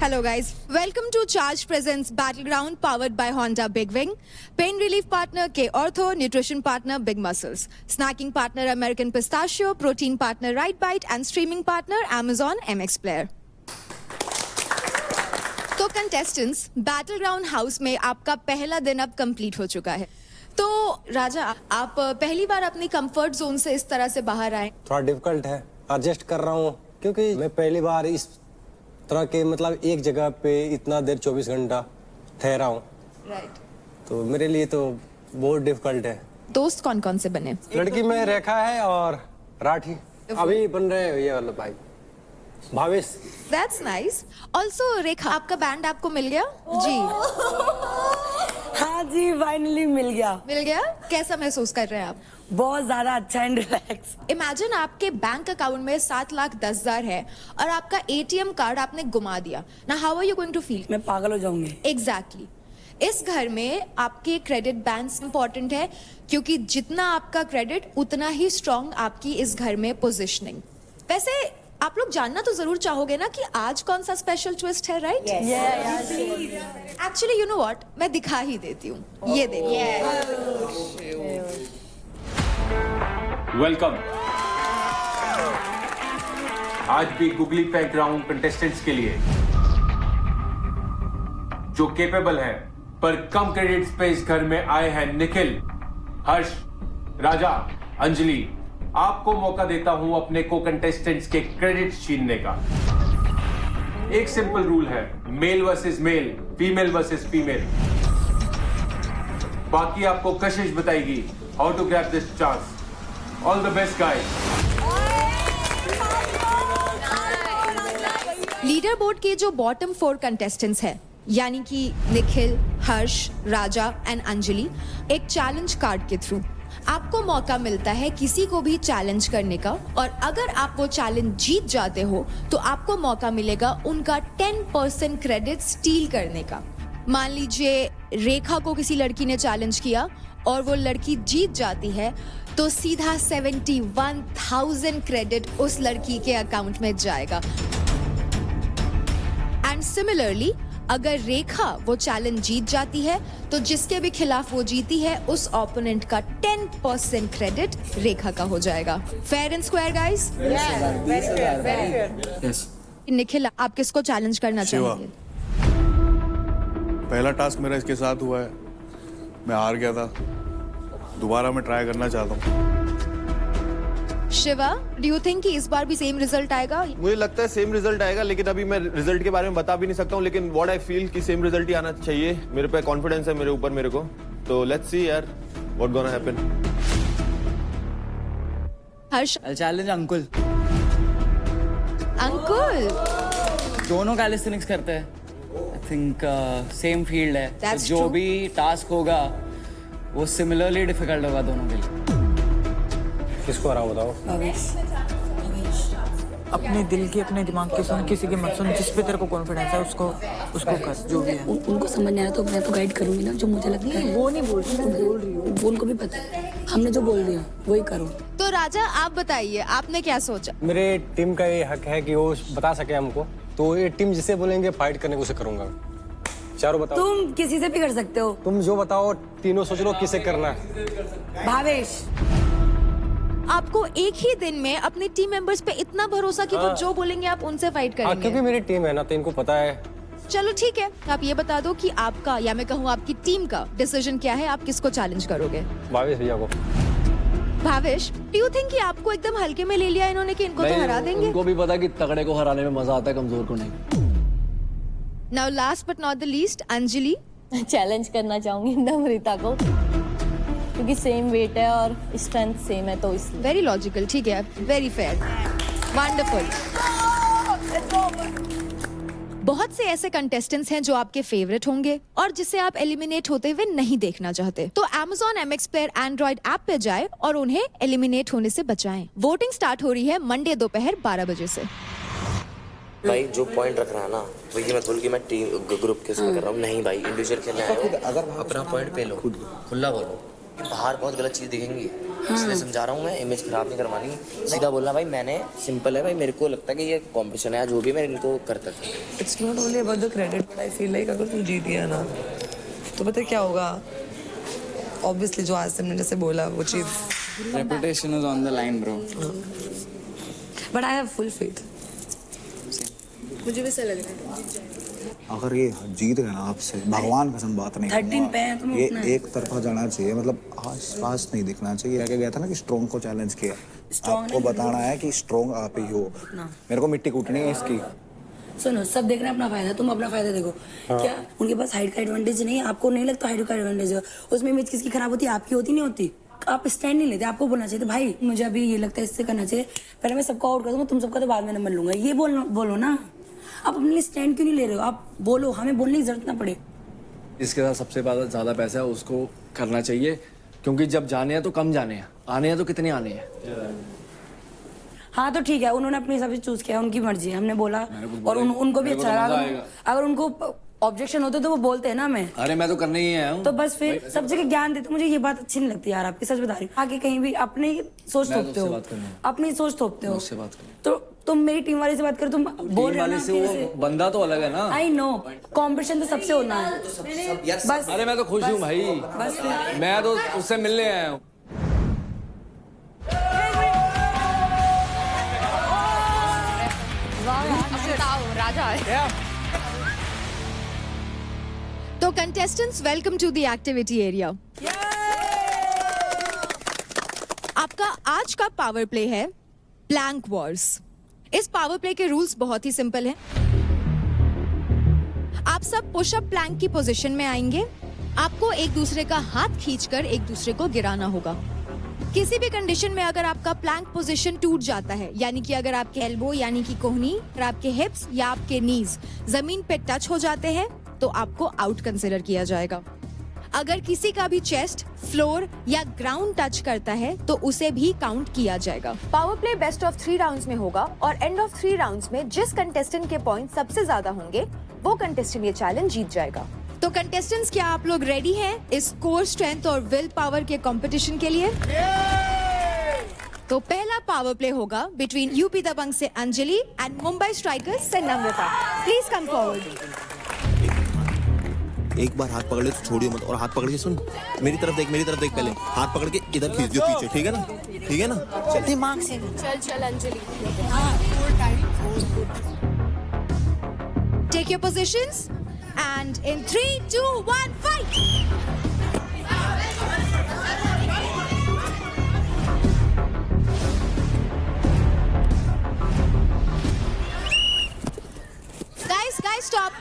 Hello guys, welcome to Charge Presents Battleground powered by Honda Big Wing. Pain relief partner K Ortho, nutrition partner Big Muscles, snacking partner American Pistachio, protein partner Right Bite and streaming partner Amazon MX Player. तो contestants Battleground house में आपका पहला दिन अब complete हो चुका है। तो राजा, आप पहली बार अपनी कंफर्ट जोन से इस तरह से बाहर आए। थोड़ा डिफिकल्ट है, एडजस्ट कर रहा हूँ क्योंकि मैं पहली बार इस तरह के मतलब एक जगह पे इतना देर 24 घंटा ठहरा हूँ। राइट। तो मेरे लिए तो बहुत डिफिकल्ट है। दोस्त कौन कौन से बने? लड़की में रेखा है और राठी, अभी बन रहे हैं ये वाला भाई भावेश। That's nice. Also रेखा, आपका बैंड आपको मिल गया? जी। हाँ जी, फाइनली मिल गया। मिल गया? कैसा महसूस कर रहे हैं आप? बहुत ज्यादा अच्छा एंड रिलैक्स। इमेजिन आपके बैंक अकाउंट में 7,10,000 है और आपका एटीएम कार्ड आपने गुमा दिया। ना how are you going to feel? मैं पागल हो जाऊंगी। एग्जैक्टली। इस घर में आपके क्रेडिट बैंड्स इंपॉर्टेंट है क्योंकि जितना आपका क्रेडिट उतना ही स्ट्रॉन्ग आपकी इस घर में पोजिशनिंग। वैसे आप लोग जानना तो जरूर चाहोगे ना कि आज कौन सा स्पेशल ट्विस्ट है, right? Actually you know what, मैं दिखा ही देती हूँ। ये देखिए। वेलकम। आज भी गूगली फेंक रहा हूं कंटेस्टेंट्स के लिए जो केपेबल है पर कम क्रेडिट्स पे इस घर में आए हैं। निखिल, हर्ष, राजा, अंजलि, आपको मौका देता हूं अपने को कंटेस्टेंट्स के क्रेडिट छीनने का। एक सिंपल रूल है, male versus male, female versus female. बाकी आपको कशिश बताएगी how to grab this chance. All the best guys. Leaderboard के जो बॉटम 4 कंटेस्टेंट्स हैं, यानी कि निखिल, हर्ष, राजा एंड अंजलि, एक चैलेंज कार्ड के थ्रू आपको मौका मिलता है किसी को भी चैलेंज करने का, और अगर आप वो चैलेंज जीत जाते हो तो आपको मौका मिलेगा उनका 10% क्रेडिट स्टील करने का। मान लीजिए रेखा को किसी लड़की ने चैलेंज किया और वो लड़की जीत जाती है तो सीधा 71,000 क्रेडिट उस लड़की के अकाउंट में जाएगा। एंड सिमिलरली अगर रेखा वो चैलेंज जीत जाती है तो जिसके भी खिलाफ वो जीती है उस ओपोनेंट का 10% क्रेडिट रेखा का हो जाएगा। Fair and square guys? Yes. Nikhil, आप किसको चैलेंज करना चाहेंगे? पहला टास्क मेरा इसके साथ हुआ है, मैं हार गया था, दोबारा मैं ट्राई करना चाहता हूँ। शिवा, डू यू थिंक कि इस बार भी सेम रिजल्ट आएगा? मुझे लगता है सेम रिजल्ट आएगा, लेकिन अभी मैं रिजल्ट के बारे में बता भी नहीं सकता हूँ, लेकिन व्हाट आई फील कि सेम रिजल्ट ही आना चाहिए। मेरे पे कॉन्फिडेंस है मेरे ऊपर, मेरे को। तो लेट्स सी यार what gonna happen. Harsh? I'll challenge Ankul. Ankul? दोनों कैलिस्थेनिक्स करते हैं। आई थिंक सेम फील्ड है, तो That's जो true. भी टास्क होगा वो सिमिलरली डिफिकल्ट होगा दोनों के लिए। किसको हरा बताओ? अपने दिल की, अपने दिमाग की सुन, किसी की मत सुन। जिस पे तेरे को कॉन्फिडेंस है उसको कर, जो भी है। उनको समझ नहीं आ रहा तो मैं तो गाइड करूंगी ना, जो मुझे लगता है। वो नहीं बोल रही हूँ, वो उनको भी पता है, हमने जो बोल दिया वही करो। तो राजा, आप बताइए आपने क्या सोचा? मेरे टीम का ये हक है कि वो बता सके हमको, तो ये टीम जिसे बोलेंगे फाइट करने को उसे करूंगा। चारों बताओ। तुम किसी से भी कर सकते हो। तुम जो बताओ, तीनों सोच लो किसे करना है। भावेश, आपको एक ही दिन में अपने टीम मेंबर्स पे इतना भरोसा कि वो जो बोलेंगे आप उनसे फाइट करेंगे? क्योंकि मेरी टीम है ना, तो इनको पता है। चलो ठीक है, आप ये बता दो कि आपका, या मैं कहूँ आपकी टीम का डिसीजन क्या है, आप किसको चैलेंज करोगे? भावेश भैया को। भावेश, डू यू थिंक कि आपको एकदम हल्के में ले लिया इन्होंने कि इनको तो हरा देंगे? उनको भी पता कि तगड़े को हराने में मजा आता है, कमजोर को नहीं। Now last but not the least, Anjali. Challenge करना चाहूंगी नम्रता को, क्योंकि सेम वेट है और स्ट्रेंथ सेम है, तो इसलिए। वेरी लॉजिकल, ठीक है, वेरी फेयर, वंडरफुल। बहुत से ऐसे कंटेस्टेंट्स हैं जो आपके फेवरेट होंगे और जिसे आप एलिमिनेट होते हुए नहीं देखना चाहते, तो Amazon MX Player Android app पे जाए और उन्हें एलिमिनेट होने से बचाएं। वोटिंग स्टार्ट हो रही है मंडे दोपहर 12 बजे से। भाई जो पॉइंट रख रहा है ना, वही मैं बोल के मैं टीम ग्रुप के साथ कर रहा हूँ। नहीं भाई, इंडिविजुअल खेलना है। अगर अपना पॉइंट पे लो, खुला बोलो। बाहर बहुत गलत चीज दिखेंगी, इसलिए समझा रहा हूँ मैं, इमेज खराब नहीं करवानी, सीधा बोलना भाई मैंने सिंपल है भाई, मेरे को लगता है कि ये कॉम्पिटिशन है, जो भी मैं इनको करता था। It's not only about the credit, but I feel like अगर तू जीत गया ना तो पता है क्या होगा, ऑब्वियसली जो आज तुमने जैसे बोला वो चीज, reputation is on the line bro. But I have full faith. मुझे भी ऐसा लग रहा है अगर ये जीत गए ना आपसे, भगवान कसम बात नहीं 13 पे है, तुम्हें ये उठना है। एक तरफा जाना चाहिए, मतलब आस पास नहीं दिखना चाहिए। क्या गया था ना कि स्ट्रॉन्ग को चैलेंज किया, आपको बताना है कि स्ट्रॉन्ग आप ही हो। मेरे को मिट्टी कूटनी है इसकी। सुनो, सब देख रहे हैं अपना फायदा, तुम अपना फायदा देखो। क्या उनके पास हाइट का एडवांटेज नहीं है? आपको नहीं लगता हाइट का एडवांटेज है? उसमें इमेज किसकी खराब होती है? आपकी होती नहीं होती? आप स्टैंड नहीं लेते, आपको बोलना चाहिए भाई मुझे अभी ये लगता है इससे करना चाहिए, पहले मैं सबको आउट कर दूंगा, तुम सबका तो बाद में नंबर लूंगा। ये बोलो ना, आप अपने लिए स्टैंड क्यों नहीं ले रहे हो? आप बोलो, हमें बोलने की जरूरत ना पड़े। जिसके साथ सबसे ज्यादा पैसा है उसको करना चाहिए, क्योंकि जब जाने हैं तो कम जाने हैं, आने हैं तो कितने आने हैं। हाँ तो ठीक है, उन्होंने अपने हिसाब से चूज किया, उनकी मर्जी है, हमने बोला और उनको भी अच्छा लगा। अगर उनको ऑब्जेक्शन होते तो वो बोलते हैं ना हमें। अरे मैं तो करने ही आया हूँ। तो बस फिर सब जगह ज्ञान देते, मुझे ये बात अच्छी नहीं लगती यार, आपकी सच बता रही हूँ। आगे कहीं भी अपनी सोच थोपते हो, अपनी सोच थोपते हो। तो तुम मेरी टीम वाले से बात करो, तुम बोल रहे हो ना से वो बंदा तो अलग है ना। आई नो, कंपटीशन तो सबसे होना है बस। अरे मैं तो खुश हूँ भाई, बस मैं तो उससे मिलने आया हूँ। तो contestants, welcome to the activity area. आपका आज का पावर प्ले है प्लैंक वॉर्स। इस पावर प्ले के रूल्स बहुत ही सिंपल हैं। आप सब पुशअप प्लैंक की पोजीशन में आएंगे। आपको एक दूसरे का हाथ खींचकर एक दूसरे को गिराना होगा। किसी भी कंडीशन में अगर आपका प्लैंक पोजीशन टूट जाता है, यानी कि अगर आपके एल्बो यानी कि कोहनी और आपके हिप्स या आपके नीज जमीन पे टच हो जाते हैं तो आपको आउट कंसिडर किया जाएगा। अगर किसी का भी चेस्ट, फ्लोर या ग्राउंड टच करता है तो उसे भी काउंट किया जाएगा। Power play best of 3 rounds में होगा और एंड ऑफ 3 राउंड्स में जिस कंटेस्टेंट के पॉइंट सबसे ज्यादा होंगे वो कंटेस्टेंट ये चैलेंज जीत जाएगा। तो कंटेस्टेंट्स, क्या आप लोग रेडी हैं इस कोर स्ट्रेंथ और विल पावर के कंपटीशन के लिए? तो पहला पावर प्ले होगा बिटवीन यूपी दबंग से अंजलि एंड मुंबई स्ट्राइकर्स से नम्रता। Please come forward. एक बार हाथ पकड़ ले तो छोड़ियो मत, और हाथ पकड़ के सुन, मेरी तरफ देख पहले, हाथ पकड़ के इधर खींच दियो पीछे, ठीक है ना? ठीक है ना? चल दिमाग से चल Anjali. Take your positions and in 3, 2, 1, fight!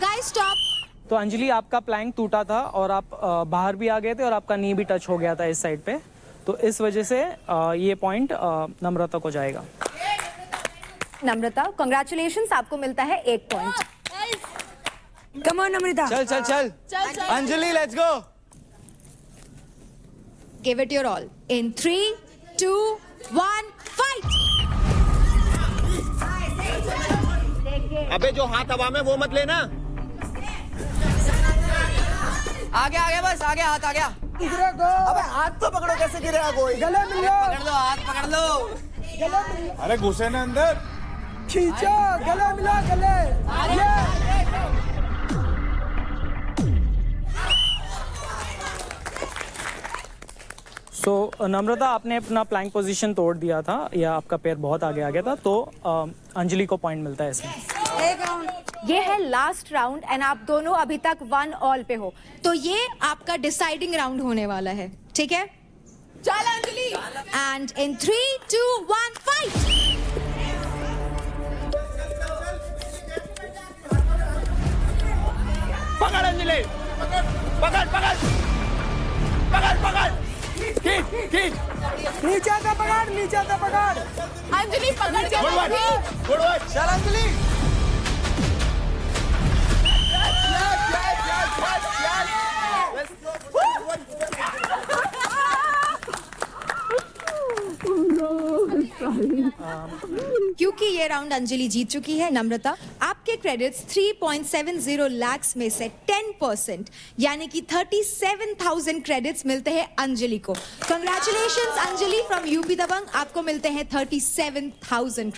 Guys, stop! तो अंजलि, आपका प्लैंक टूटा था और आप बाहर भी आ गए थे और आपका नी भी टच हो गया था इस साइड पे, तो इस वजह से ये पॉइंट नम्रता को जाएगा। नम्रता, कांग्रेचुलेशंस, आपको मिलता है 1 पॉइंट। कम ऑन नम्रता। चल Anjali, let's go. Give it your all. In 3, 2, 1, fight! अबे जो हाथ हवा में वो मत लेना। आगे बस, आगे हाथ आ गया। अबे हाथ तो पकड़ो, कैसे गिरेगा कोई? गले मिल लो, पकड़ लो, हाथ पकड़ लो। अरे घुसे ना अंदर, खींचो, गले मिला, गले। सो नम्रता, आपने अपना प्लैंक पोजीशन तोड़ दिया था या आपका पैर बहुत आगे आ गया था, तो अंजलि को पॉइंट मिलता है इसमें। ये है लास्ट राउंड एंड आप दोनों अभी तक 1 ऑल पे हो, तो ये आपका डिसाइडिंग राउंड होने वाला है, ठीक है? चल अंजलि। And in 3, 2, 1, fight! पकड़ अंजलि, पकड़। खींच। नीचे से पकड़। अंजलि पकड़ के गुड। चल अंजलि। क्योंकि ये राउंड अंजलि जीत चुकी है, नम्रता आपके क्रेडिट्स 3.70 lakhs में से 10% यानी कि 37,000 क्रेडिट्स मिलते हैं अंजलि को। कंग्रेचुलेशंस अंजलि फ्रॉम यूपी दबंग, आपको मिलते हैं 37,000 क्रेडिट।